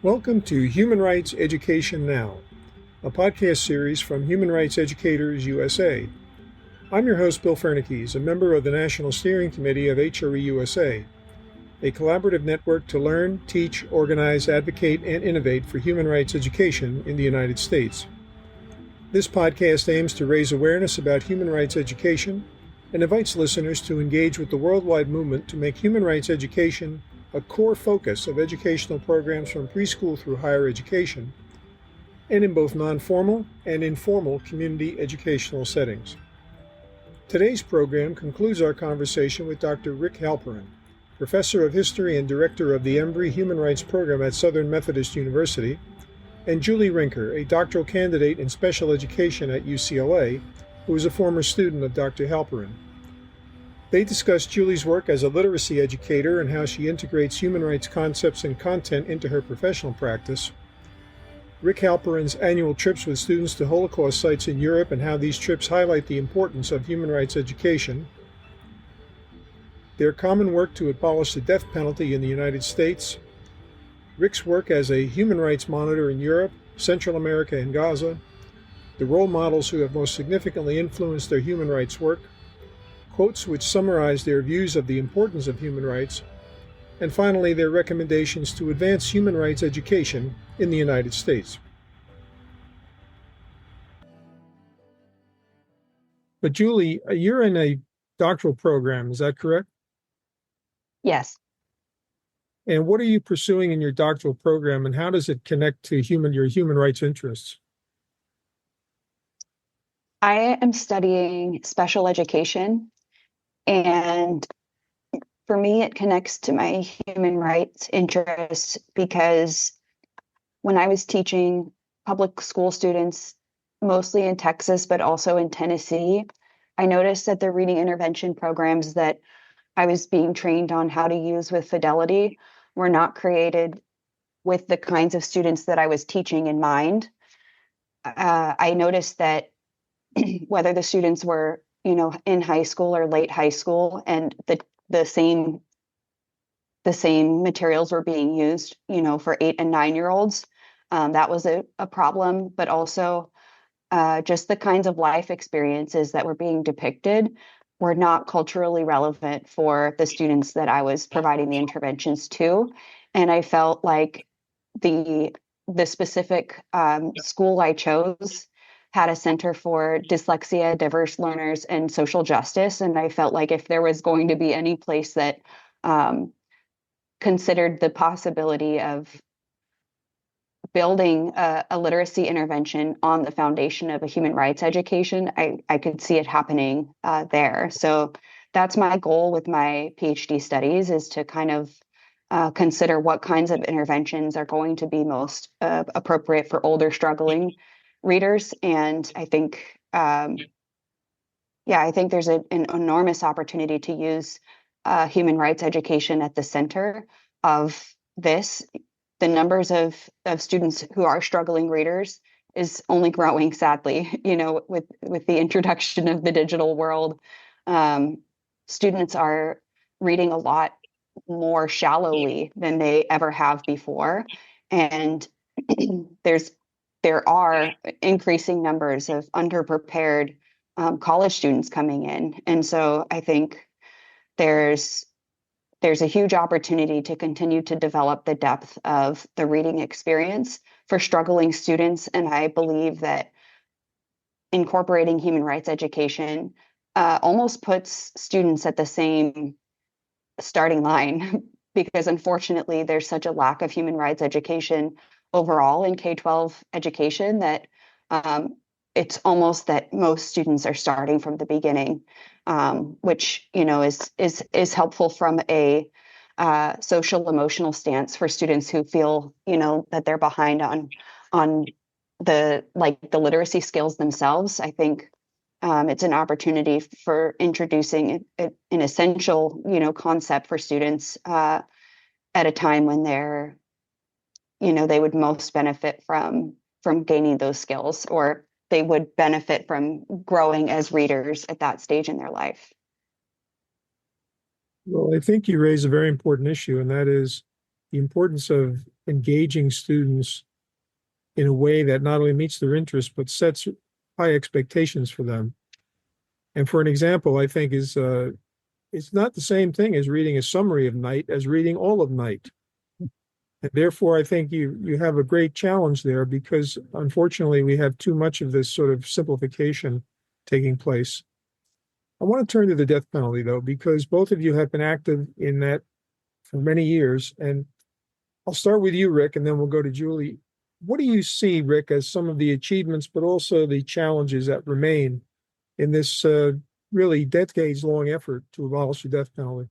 Welcome to Human Rights Education Now, a podcast series from Human Rights Educators USA. I'm your host, Bill Fernikes, a member of the National Steering Committee of HRE USA, a collaborative network to learn, teach, organize, advocate, and innovate for human rights education in the United States. This podcast aims to raise awareness about human rights education and invites listeners to engage with the worldwide movement to make human rights education a core focus of educational programs from preschool through higher education, and in both non-formal and informal community educational settings. Today's program concludes our conversation with Dr. Rick Halperin, Professor of History and Director of the Embry Human Rights Program at Southern Methodist University, and Julie Rinker, a doctoral candidate in special education at UCLA, who is a former student of Dr. Halperin. They discussed Julie's work as a literacy educator and how she integrates human rights concepts and content into her professional practice, Rick Halperin's annual trips with students to Holocaust sites in Europe and how these trips highlight the importance of human rights education, their common work to abolish the death penalty in the United States, Rick's work as a human rights monitor in Europe, Central America, and Gaza, the role models who have most significantly influenced their human rights work, quotes which summarize their views of the importance of human rights, and finally their recommendations to advance human rights education in the United States. But Julie, you're in a doctoral program, is that correct? Yes. And what are you pursuing in your doctoral program, and how does it connect to your human rights interests? I am studying special education, and for me, it connects to my human rights interests because when I was teaching public school students, mostly in Texas, but also in Tennessee, I noticed that the reading intervention programs that I was being trained on how to use with fidelity were not created with the kinds of students that I was teaching in mind. I noticed that whether the students were, in high school or late high school, and the same materials were being used, for 8 and 9-year-olds, that was a problem. But also, just the kinds of life experiences that were being depicted were not culturally relevant for the students that I was providing the interventions to, and I felt like the specific school I chose had a center for dyslexia, diverse learners, and social justice. And I felt like if there was going to be any place that considered the possibility of building a literacy intervention on the foundation of a human rights education, I could see it happening there. So that's my goal with my PhD studies, is to kind of consider what kinds of interventions are going to be most appropriate for older struggling readers. And I think, I think there's an enormous opportunity to use human rights education at the center of this. The numbers of students who are struggling readers is only growing, sadly, with the introduction of the digital world. Students are reading a lot more shallowly than they ever have before. And there are increasing numbers of underprepared college students coming in. And so I think there's a huge opportunity to continue to develop the depth of the reading experience for struggling students. And I believe that incorporating human rights education almost puts students at the same starting line, because unfortunately there's such a lack of human rights education overall in K-12 education that it's almost that most students are starting from the beginning, which is helpful from a social emotional stance for students who feel that they're behind on the literacy skills themselves. I think it's an opportunity for introducing an essential concept for students at a time when they would most benefit from gaining those skills, or they would benefit from growing as readers at that stage in their life. Well, I think you raise a very important issue, and that is the importance of engaging students in a way that not only meets their interests, but sets high expectations for them. And for an example, I think is it's not the same thing as reading a summary of Night as reading all of Night. And therefore, I think you have a great challenge there because unfortunately we have too much of this sort of simplification taking place. I want to turn to the death penalty, though, because both of you have been active in that for many years. And I'll start with you, Rick, and then we'll go to Julie. What do you see, Rick, as some of the achievements, but also the challenges that remain in this really decades-long effort to abolish the death penalty?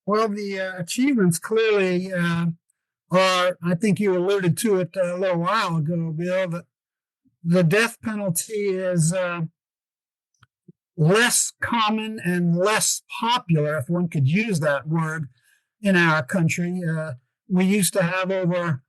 Well, the achievements clearly are, I think you alluded to it a little while ago, Bill, that the death penalty is less common and less popular, if one could use that word, in our country. We used to have over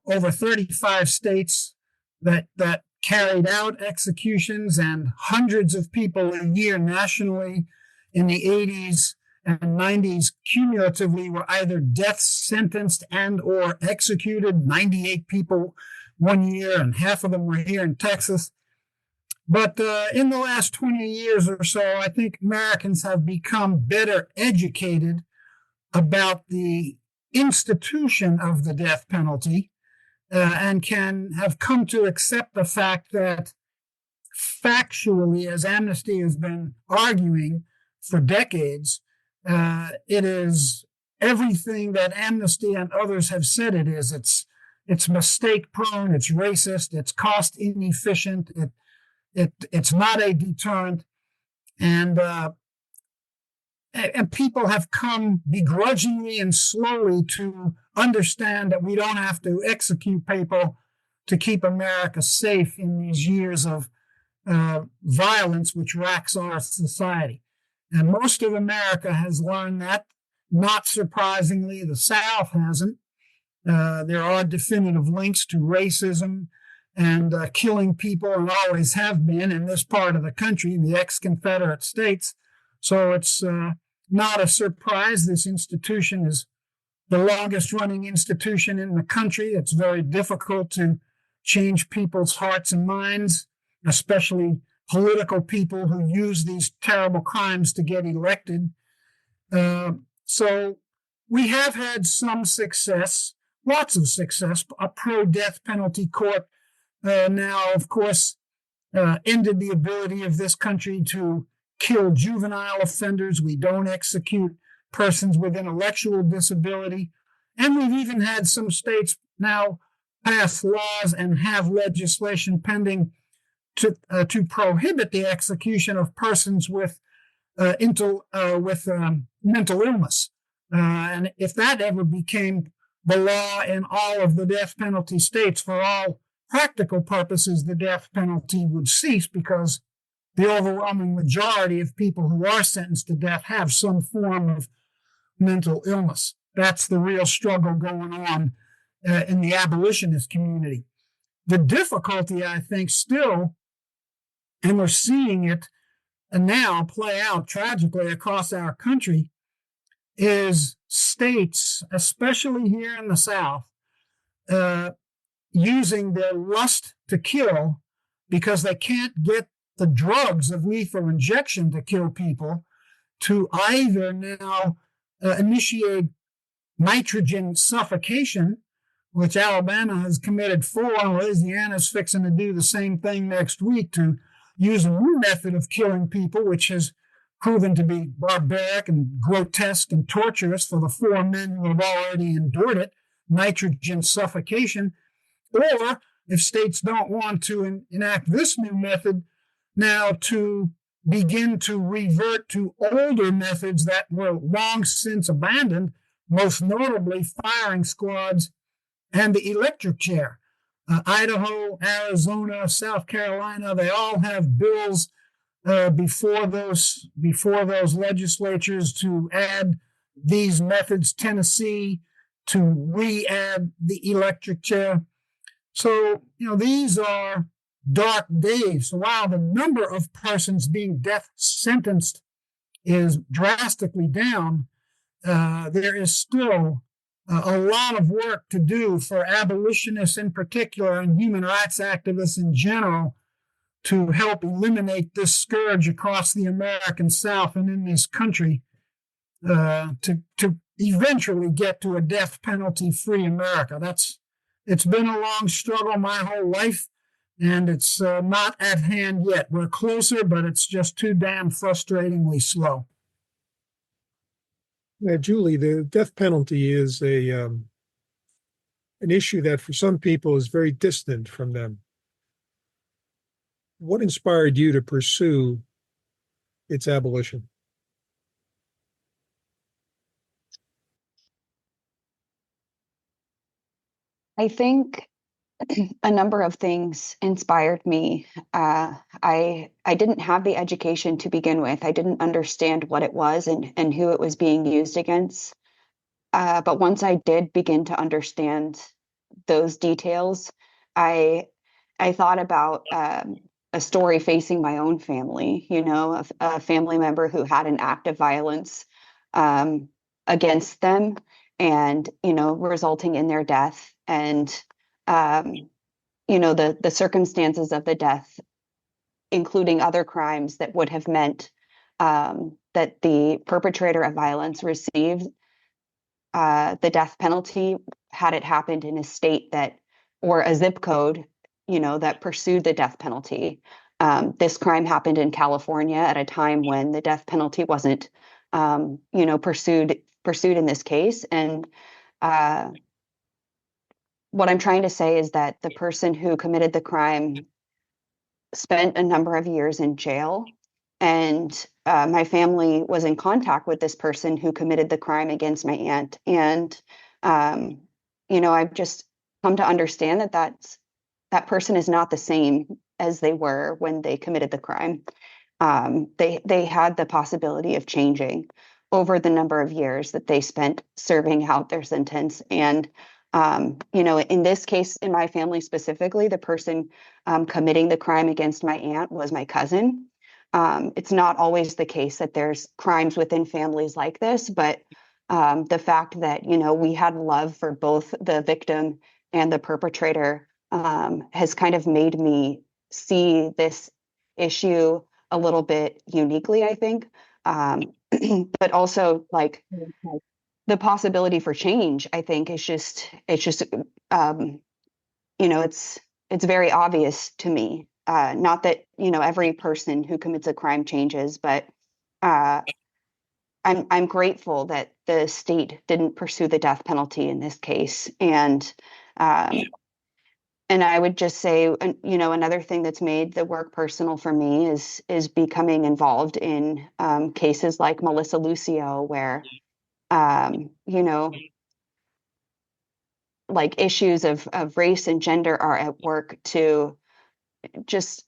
35 states that carried out executions, and hundreds of people a year nationally in the 80s and 90s cumulatively were either death sentenced and or executed. 98 people one year, and half of them were here in Texas. But in the last 20 years or so, I think Americans have become better educated about the institution of the death penalty and can have come to accept the fact that factually, as Amnesty has been arguing for decades, it is everything that Amnesty and others have said it is. It's mistake prone, it's racist, it's cost inefficient, it's not a deterrent, and people have come begrudgingly and slowly to understand that we don't have to execute people to keep America safe in these years of violence which racks our society. And most of America has learned that. Not surprisingly, the South hasn't. There are definitive links to racism and killing people, and always have been in this part of the country, in the ex-Confederate states. So it's not a surprise. This institution is the longest running institution in the country. It's very difficult to change people's hearts and minds, especially political people who use these terrible crimes to get elected. So we have had some success, lots of success. A pro-death penalty court now, of course, ended the ability of this country to kill juvenile offenders. We don't execute persons with intellectual disability. And we've even had some states now pass laws and have legislation pending to prohibit the execution of persons with mental illness. And if that ever became the law in all of the death penalty states, for all practical purposes, the death penalty would cease, because the overwhelming majority of people who are sentenced to death have some form of mental illness. That's the real struggle going on in the abolitionist community. The difficulty, I think, still, and we're seeing it now play out tragically across our country, is states, especially here in the South, using their lust to kill because they can't get the drugs of lethal injection to kill people, to either now initiate nitrogen suffocation, which Alabama has committed for, and Louisiana's fixing to do the same thing next week, to use a new method of killing people, which has proven to be barbaric and grotesque and torturous for the 4 men who have already endured it, nitrogen suffocation. Or, if states don't want to enact this new method, now to begin to revert to older methods that were long since abandoned, most notably firing squads and the electric chair. Idaho, Arizona, South Carolina, they all have bills before those legislatures to add these methods. Tennessee to re-add the electric chair. So, these are dark days. So while the number of persons being death sentenced is drastically down, there is still a lot of work to do for abolitionists in particular and human rights activists in general to help eliminate this scourge across the American South and in this country, to eventually get to a death penalty free America. It's been a long struggle my whole life, and it's not at hand yet. We're closer, but it's just too damn frustratingly slow. Julie, the death penalty is an issue that for some people is very distant from them. What inspired you to pursue its abolition? I think a number of things inspired me. I didn't have the education to begin with. I didn't understand what it was and who it was being used against. But once I did begin to understand those details, I thought about a story facing my own family. A family member who had an act of violence against them, and resulting in their death, and the circumstances of the death, including other crimes that would have meant that the perpetrator of violence received the death penalty had it happened in a state or a zip code, that pursued the death penalty. This crime happened in California at a time when the death penalty wasn't, pursued in this case. And what I'm trying to say is that the person who committed the crime spent a number of years in jail, and my family was in contact with this person who committed the crime against my aunt. And, I've just come to understand that person is not the same as they were when they committed the crime. They had the possibility of changing over the number of years that they spent serving out their sentence. And, in this case, in my family specifically, the person committing the crime against my aunt was my cousin. It's not always the case that there's crimes within families like this, but the fact that, we had love for both the victim and the perpetrator has kind of made me see this issue a little bit uniquely, I think. But also, like, the possibility for change, I think, it's very obvious to me. Not that, every person who commits a crime changes, but I'm grateful that the state didn't pursue the death penalty in this case. And I would just say, another thing that's made the work personal for me is becoming involved in cases like Melissa Lucio, where like issues of race and gender are at work to just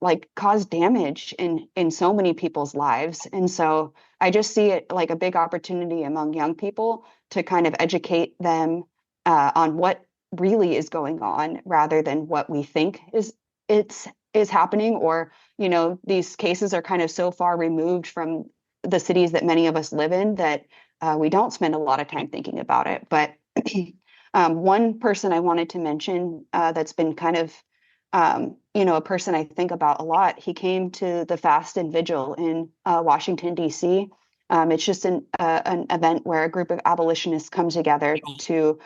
like cause damage in so many people's lives. And so I just see it like a big opportunity among young people to kind of educate them on what really is going on, rather than what we think is happening. Or these cases are kind of so far removed from the cities that many of us live in that we don't spend a lot of time thinking about it. But one person I wanted to mention that's been kind of a person I think about a lot. He came to the Fast and Vigil in Washington, D.C. It's just an event where a group of abolitionists come together to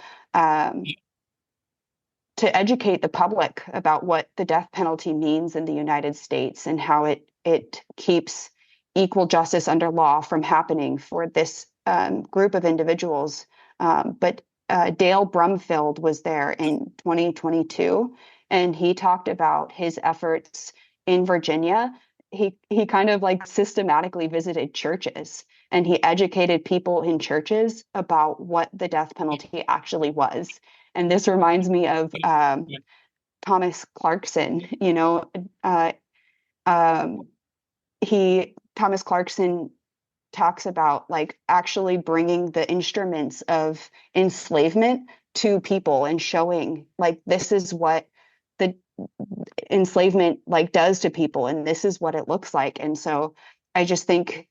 educate the public about what the death penalty means in the United States, and how it keeps equal justice under law from happening for this group of individuals. But Dale Brumfield was there in 2022, and he talked about his efforts in Virginia. He kind of like systematically visited churches, and he educated people in churches about what the death penalty actually was. And this reminds me of Thomas Clarkson. Thomas Clarkson talks about like actually bringing the instruments of enslavement to people and showing like this is what the enslavement like does to people, and this is what it looks like. And so I just think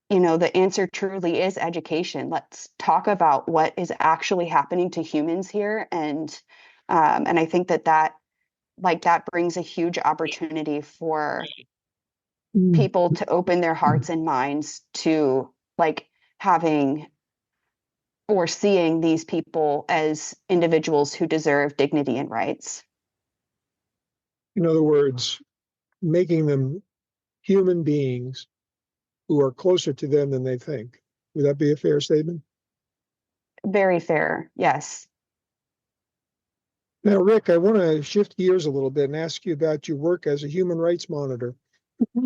the answer truly is education. Let's talk about what is actually happening to humans here. And I think that brings a huge opportunity for people to open their hearts and minds to having or seeing these people as individuals who deserve dignity and rights. In other words, making them human beings who are closer to them than they think. Would that be a fair statement? Very fair, yes. Now, Rick, I want to shift gears a little bit and ask you about your work as a human rights monitor.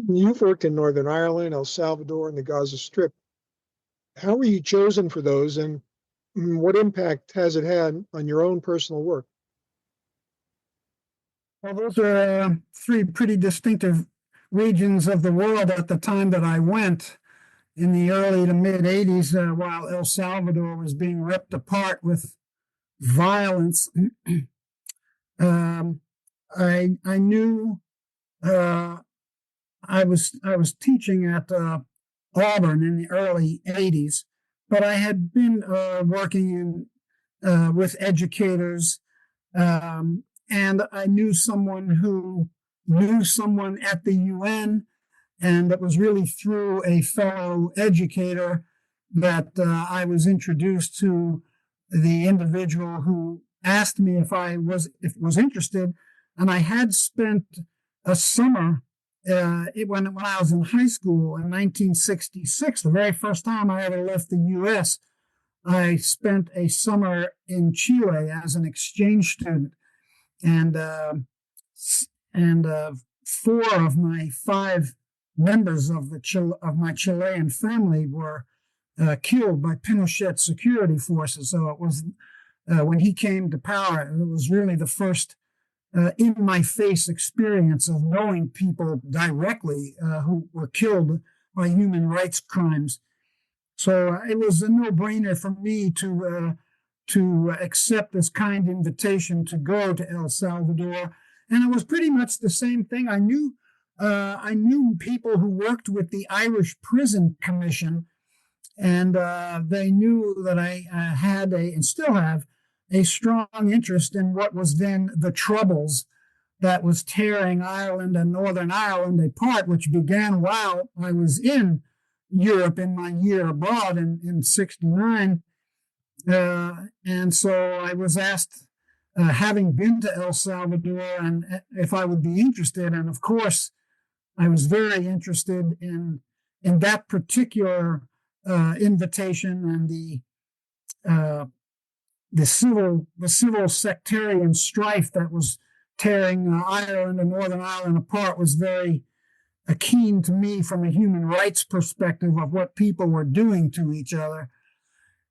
You've worked in Northern Ireland, El Salvador, and the Gaza Strip. How were you chosen for those, and what impact has it had on your own personal work? Well, those are three pretty distinctive regions of the world at the time that I went in the early to mid 80s, while El Salvador was being ripped apart with violence. I knew I was teaching at Auburn in the early 80s, but I had been working with educators, and I knew someone who knew someone at the UN, and it was really through a fellow educator that I was introduced to the individual who asked me if I was interested, and I had spent a summer when I was in high school in 1966, the very first time I ever left the U.S. I spent a summer in Chile as an exchange student, and four of my five members of my Chilean family were killed by Pinochet security forces. So it was when he came to power, it was really the first in-my-face experience of knowing people directly who were killed by human rights crimes. So it was a no-brainer for me to accept this kind invitation to go to El Salvador, and it was pretty much the same thing. I knew people who worked with the Irish Prison Commission, and they knew that I had and still have a strong interest in what was then the Troubles that was tearing Ireland and Northern Ireland apart, which began while I was in Europe in my year abroad in 69. And so I was asked, having been to El Salvador, and if I would be interested. And of course, I was very interested in that particular invitation and the civil sectarian strife that was tearing Ireland and Northern Ireland apart was very keen to me from a human rights perspective of what people were doing to each other.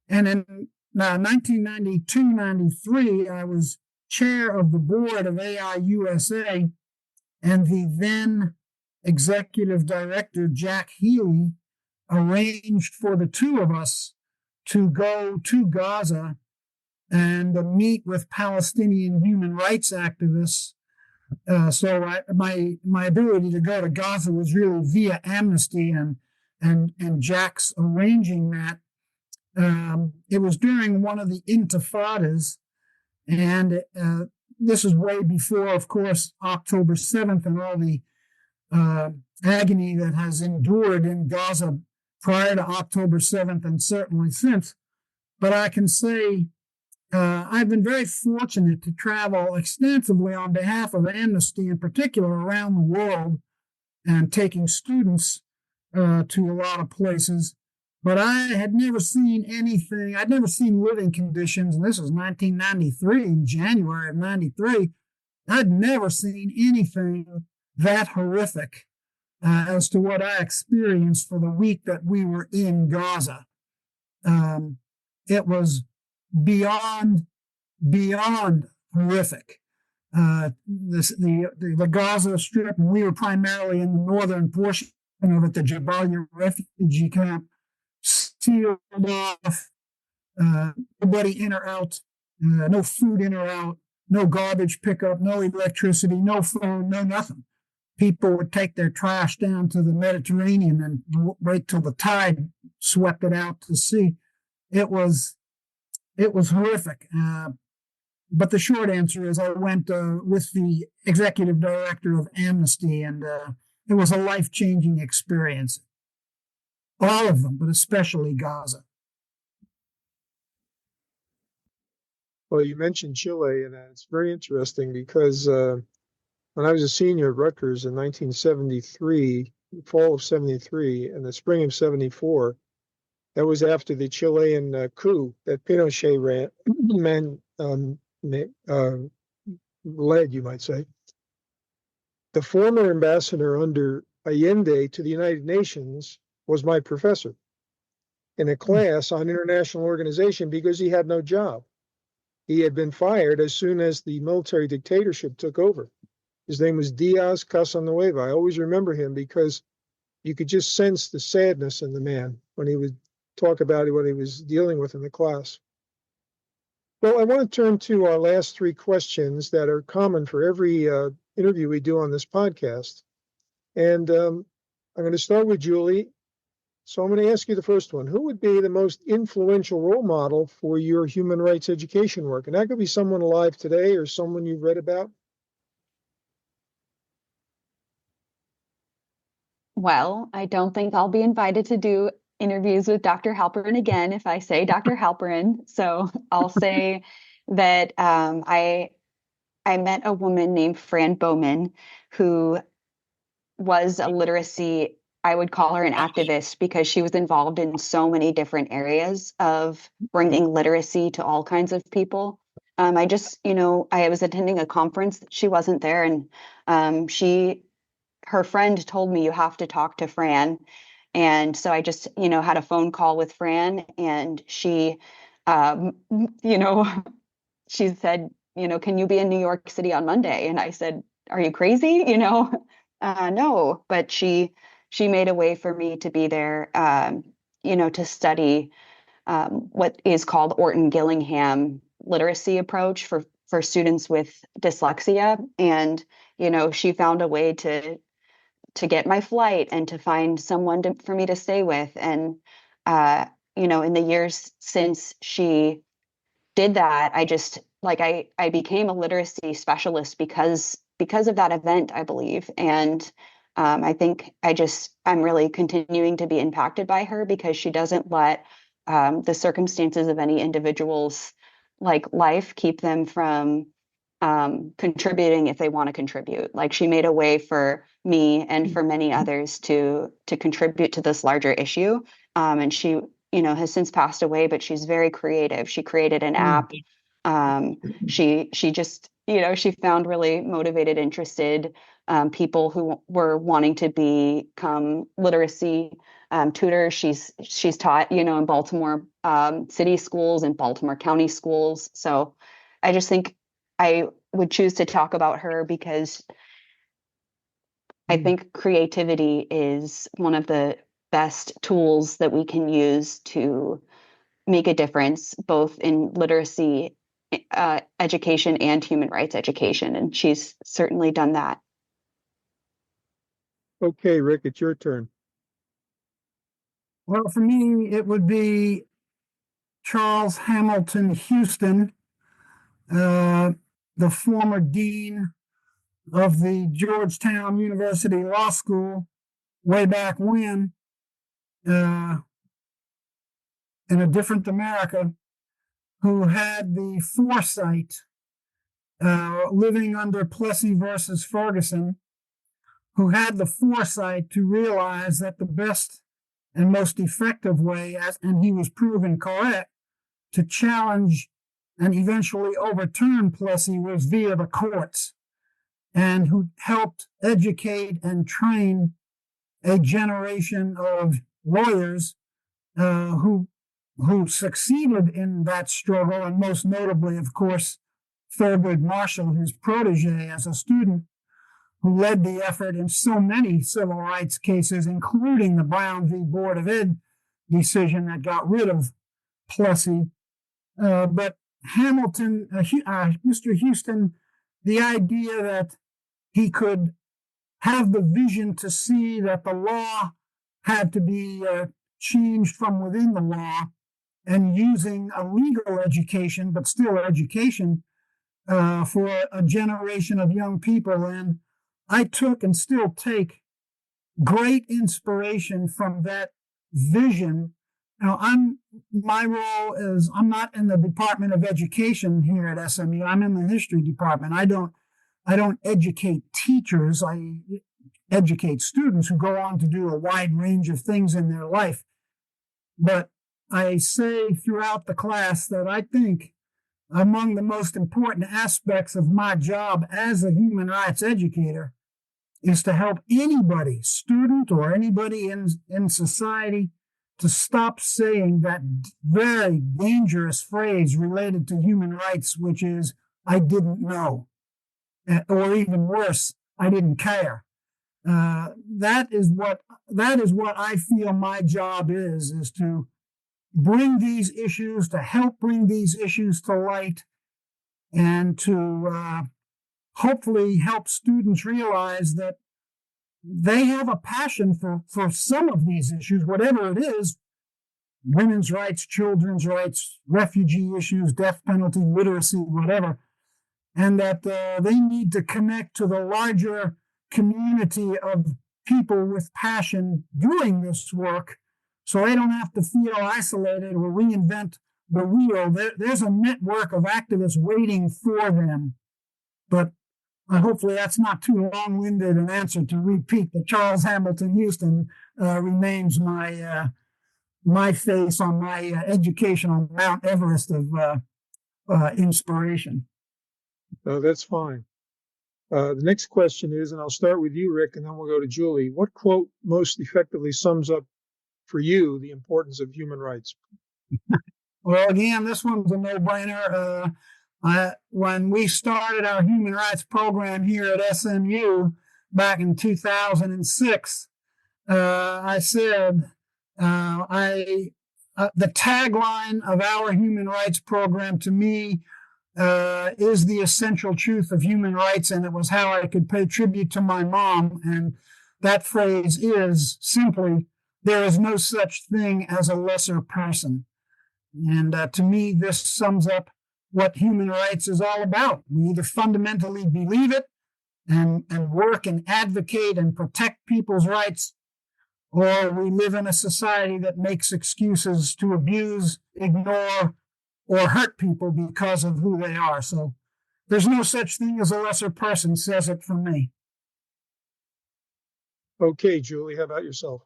And in 1992-93, I was chair of the board of AIUSA, and the then executive director, Jack Healy, arranged for the two of us to go to Gaza and meet with Palestinian human rights activists. So my ability to go to Gaza was really via Amnesty and Jack's arranging that. It was during one of the intifadas, and this is way before, of course, October 7th and all the agony that has endured in Gaza prior to October 7th and certainly since. But I can say I've been very fortunate to travel extensively on behalf of Amnesty in particular around the world and taking students to a lot of places. But I had never seen anything. I'd never seen living conditions, and this was 1993, in January of 93. I'd never seen anything that horrific as to what I experienced for the week that we were in Gaza. It was beyond horrific. The Gaza Strip, and we were primarily in the northern portion of it, the Jabalia refugee camp, sealed off, nobody in or out, no food in or out, no garbage pickup, no electricity, no phone, no nothing. people would take their trash down to the Mediterranean and wait till the tide swept it out to sea. It was horrific. But the short answer is I went with the executive director of Amnesty, and it was a life-changing experience. All of them, but especially Gaza. Well, you mentioned Chile, and it's very interesting because when I was a senior at Rutgers in 1973, fall of 73, and the spring of 74, that was after the Chilean coup that Pinochet led, you might say. The former ambassador under Allende to the United Nations was my professor in a class on international organization because he had no job. He had been fired as soon as the military dictatorship took over. His name was Diaz Casanueva. I always remember him because you could just sense the sadness in the man when he would talk about what he was dealing with in the class. Well, I want to turn to our last three questions that are common for every interview we do on this podcast. And I'm going to start with Julie. So I'm going to ask you the first one. Who would be the most influential role model for your human rights education work? And that could be someone alive today or someone you've read about. Well, I don't think I'll be invited to do interviews with Dr. Halperin again if I say Dr. Halperin. So I'll say that I met a woman named Fran Bowman who was a literacy, I would call her an activist because she was involved in so many different areas of bringing literacy to all kinds of people. I was attending a conference. She wasn't there, and her friend told me, you have to talk to Fran. And so I just, had a phone call with Fran, and she, she said, can you be in New York City on Monday? And I said, are you crazy? No, but she made a way for me to be there, to study what is called Orton Gillingham literacy approach for students with dyslexia. And, she found a way to get my flight and to find someone for me to stay with. And, in the years since she did that, I became a literacy specialist because of that event, I believe. And I think I'm really continuing to be impacted by her because she doesn't let the circumstances of any individual's life keep them from contributing if they want to contribute. Like, she made a way for me and for many others to contribute to this larger issue. And she, has since passed away, but she's very creative. She created an app. She just, she found really motivated, interested people who were wanting to become literacy tutors. She's taught, in Baltimore city schools and Baltimore County schools. So I just think I would choose to talk about her because I think creativity is one of the best tools that we can use to make a difference, both in literacy education and human rights education. And she's certainly done that. Okay, Rick, it's your turn. Well, for me, it would be Charles Hamilton Houston, the former dean of the Georgetown University Law School way back when, in a different America, who had the foresight, living under Plessy versus Ferguson, who had the foresight to realize that the best and most effective way, and he was proven correct, to challenge and eventually overturn Plessy was via the courts, and who helped educate and train a generation of lawyers who succeeded in that struggle, and most notably, of course, Thurgood Marshall, his protege as a student, who led the effort in so many civil rights cases, including the Brown v. Board of Ed decision that got rid of Plessy. But Hamilton, Mr. Houston, the idea that he could have the vision to see that the law had to be changed from within the law, and using a legal education, but still education, for a generation of young people. And I took and still take great inspiration from that vision. Now, my role is I'm not in the Department of Education here at SMU. I'm in the history department. I don't educate teachers. I educate students who go on to do a wide range of things in their life. But I say throughout the class that I think among the most important aspects of my job as a human rights educator is to help anybody, student or anybody in society, to stop saying that very dangerous phrase related to human rights, which is, I didn't know, or even worse, I didn't care. That is what I feel my job is to bring these issues, to help bring these issues to light, and to hopefully help students realize that they have a passion for some of these issues, whatever it is: women's rights, children's rights, refugee issues, death penalty, literacy, whatever, and that they need to connect to the larger community of people with passion doing this work, so they don't have to feel isolated or reinvent the wheel. There's a network of activists waiting for them. But hopefully that's not too long-winded an answer to repeat that Charles Hamilton Houston remains my face on my educational Mount Everest of inspiration. No, that's fine. The next question is, and I'll start with you, Rick, and then we'll go to Julie. What quote most effectively sums up for you the importance of human rights? Well, again, this one's a no-brainer. When we started our human rights program here at SMU back in 2006, I said, the tagline of our human rights program to me is the essential truth of human rights, and it was how I could pay tribute to my mom. And that phrase is simply, there is no such thing as a lesser person. And to me, this sums up what human rights is all about. We either fundamentally believe it and work and advocate and protect people's rights, or we live in a society that makes excuses to abuse, ignore, or hurt people because of who they are. So there's no such thing as a lesser person, says it for me. Okay, Julie, how about yourself?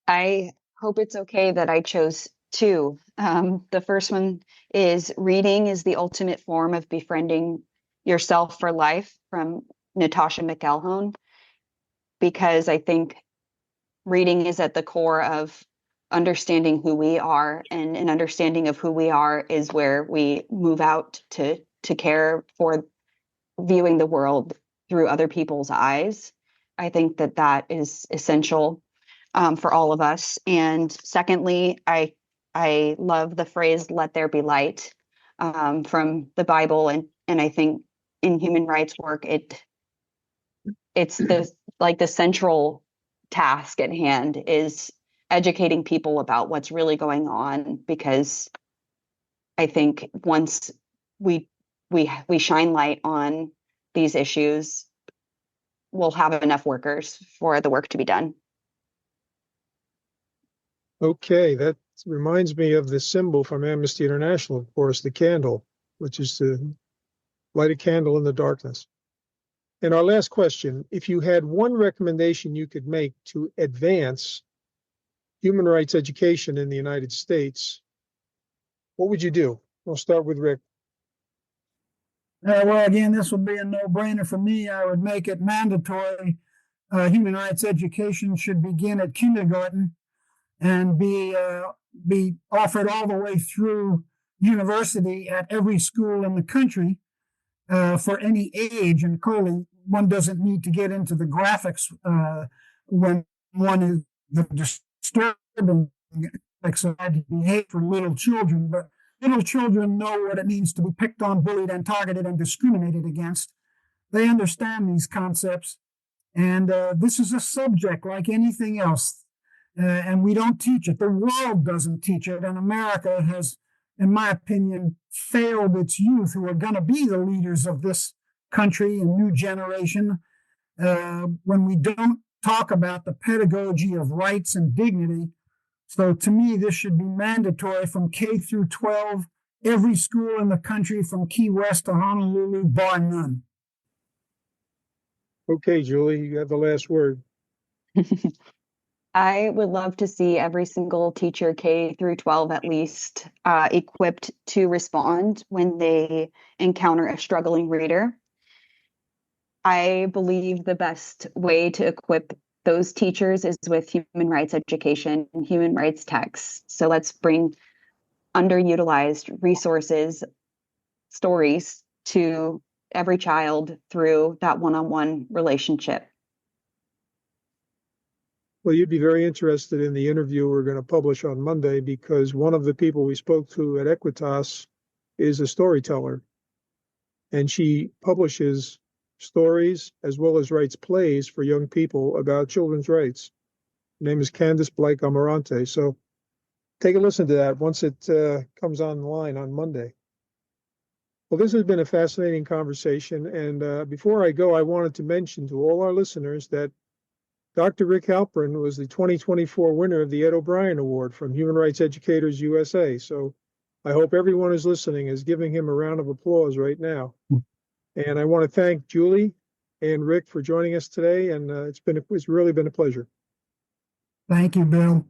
I hope it's okay that I chose two. The first one is reading is the ultimate form of befriending yourself for life, from Natasha McElhone, because I think reading is at the core of understanding who we are, and an understanding of who we are is where we move out to care for viewing the world through other people's eyes. I think that is essential for all of us. And secondly, I love the phrase "let there be light" from the Bible, and I think in human rights work it's the central task at hand is educating people about what's really going on, because I think once we shine light on these issues, we'll have enough workers for the work to be done. Okay, that reminds me of the symbol from Amnesty International, of course, the candle, which is to light a candle in the darkness. And our last question, if you had one recommendation you could make to advance human rights education in the United States, what would you do? We'll start with Rick. Well, again, this would be a no-brainer for me. I would make it mandatory. Human rights education should begin at kindergarten and be offered all the way through university at every school in the country for any age. And clearly, one doesn't need to get into the graphics when one is the disturbing of behavior for little children. But little children know what it means to be picked on, bullied, and targeted and discriminated against. They understand these concepts. And this is a subject like anything else, and we don't teach it. The world doesn't teach it, and America has, in my opinion, failed its youth, who are going to be the leaders of this country and new generation, when we don't talk about the pedagogy of rights and dignity. So to me, this should be mandatory from K through 12, every school in the country from Key West to Honolulu, bar none. Okay, Julie, you have the last word. I would love to see every single teacher, K through 12 at least, equipped to respond when they encounter a struggling reader. I believe the best way to equip those teachers is with human rights education and human rights texts. So let's bring underutilized resources, stories to every child through that one-on-one relationship. Well, you'd be very interested in the interview we're going to publish on Monday, because one of the people we spoke to at Equitas is a storyteller, and she publishes stories as well as writes plays for young people about children's rights. Her name is Candace Blake Amarante. So take a listen to that once it comes online on Monday. Well, this has been a fascinating conversation. And before I go, I wanted to mention to all our listeners that Dr. Rick Halperin was the 2024 winner of the Ed O'Brien Award from Human Rights Educators USA. So I hope everyone who's listening is giving him a round of applause right now. And I want to thank Julie and Rick for joining us today. And it's really been a pleasure. Thank you, Bill.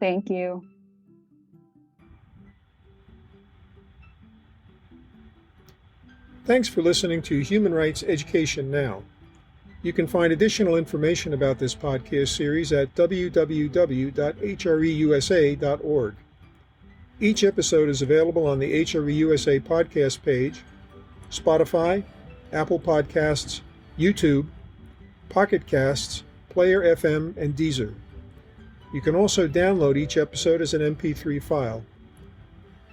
Thank you. Thanks for listening to Human Rights Education Now. You can find additional information about this podcast series at www.hreusa.org. Each episode is available on the HREUSA podcast page, Spotify, Apple Podcasts, YouTube, Pocket Casts, Player FM, and Deezer. You can also download each episode as an MP3 file.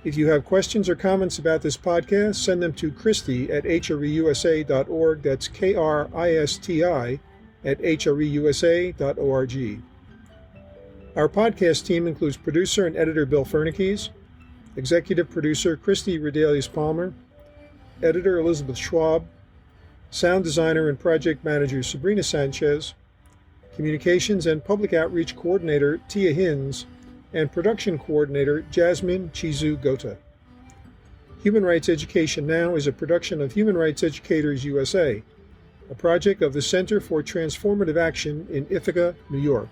If you have questions or comments about this podcast, send them to Christy at hreusa.org. That's KRISTI at hreusa.org. Our podcast team includes producer and editor Bill Fernikes, executive producer Christy Redelius-Palmer, editor Elizabeth Schwab, sound designer and project manager Sabrina Sanchez, communications and public outreach coordinator Tia Hins, and production coordinator Jasmine Chizu Gota. Human Rights Education Now is a production of Human Rights Educators USA, a project of the Center for Transformative Action in Ithaca, New York.